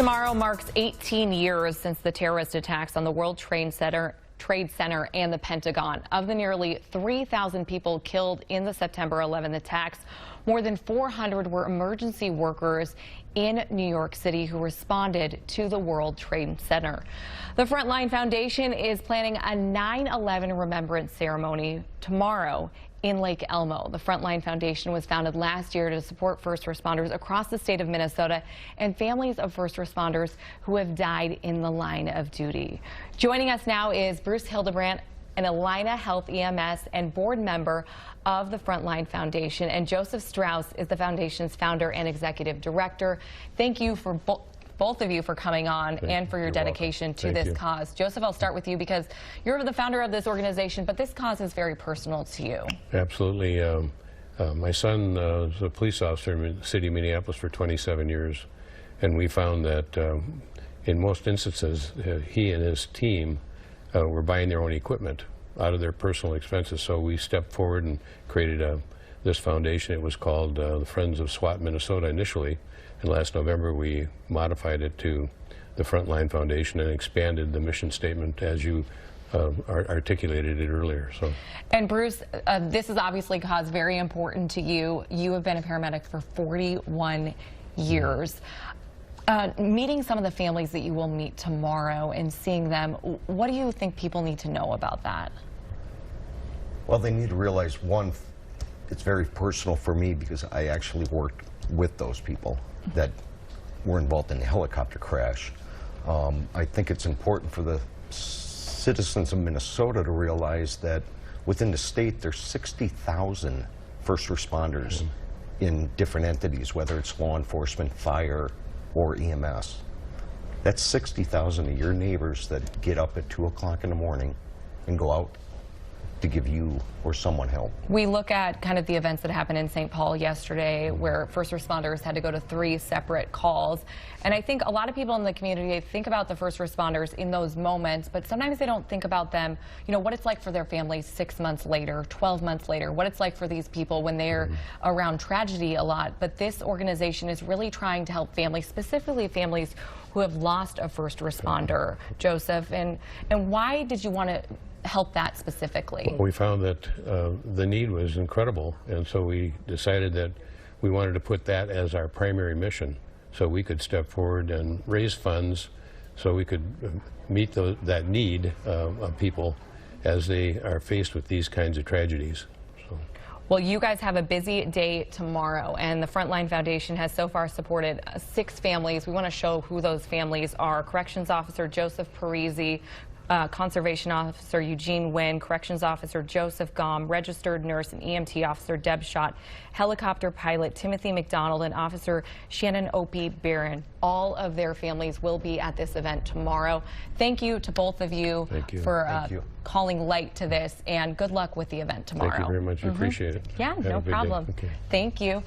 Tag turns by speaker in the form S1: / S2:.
S1: Tomorrow marks 18 years since the terrorist attacks on the World Trade Center and the Pentagon. Of the nearly 3,000 people killed in the September 11th attacks, more than 400 were emergency workers in New York City who responded to the World Trade Center. The Frontline Foundation is planning a 9/11 remembrance ceremony tomorrow in Lake Elmo. The Frontline Foundation was founded last year to support first responders across the state of Minnesota and families of first responders who have died in the line of duty. Joining us now is Bruce Hildebrandt, an Allina Health EMS and board member of the Frontline Foundation, and Joseph Strauss is the foundation's founder and executive director. Thank you for both of you for coming on and for your dedication to this cause. Joseph, I'll start with you because you're the founder of this organization, but this cause is very personal to you.
S2: Absolutely. My son was a police officer in the city of Minneapolis for 27 years, and we found that in most instances he and his team were buying their own equipment out of their personal expenses. So we stepped forward and created this foundation. It was called the Friends of SWAT Minnesota initially. And last November, we modified it to the Frontline Foundation and expanded the mission statement as you articulated it earlier. So.
S1: And Bruce, this is obviously a cause very important to you. You have been a paramedic for 41 years. Meeting some of the families that you will meet tomorrow and seeing them, what do you think people need to know about that?
S3: Well, they need to realize, one, it's very personal for me because I actually worked with those people that were involved in the helicopter crash. I think it's important for the citizens of Minnesota to realize that within the state there's 60,000 first responders in different entities, whether it's law enforcement, fire, or EMS. That's 60,000 of your neighbors that get up at 2 o'clock in the morning and go out to give you or someone help.
S1: We look at kind of the events that happened in St. Paul yesterday where first responders had to go to 3 separate calls. And I think a lot of people in the community think about the first responders in those moments, but sometimes they don't think about them, you know, what it's like for their families 6 months later, 12 months later, what it's like for these people when they're around tragedy a lot. But this organization is really trying to help families, specifically families who have lost a first responder. Joseph, and why did you want to help that specifically?
S2: Well, we found that the need was incredible, and so we decided that we wanted to put that as our primary mission so we could step forward and raise funds so we could meet that need of people as they are faced with these kinds of tragedies.
S1: Well, you guys have a busy day tomorrow, and the Frontline Foundation has so far supported 6 families. We want to show who those families are. Corrections Officer Joseph Parisi, Conservation Officer Eugene Wynn, Corrections Officer Joseph Gom, Registered Nurse and EMT Officer Deb Schott, Helicopter Pilot Timothy McDonald, and Officer Shannon Opie Barron. All of their families will be at this event tomorrow. Thank you to both of you for calling light to this, and good luck with the event tomorrow.
S2: Thank you very much. Appreciate it.
S1: Yeah, no problem. Thank you.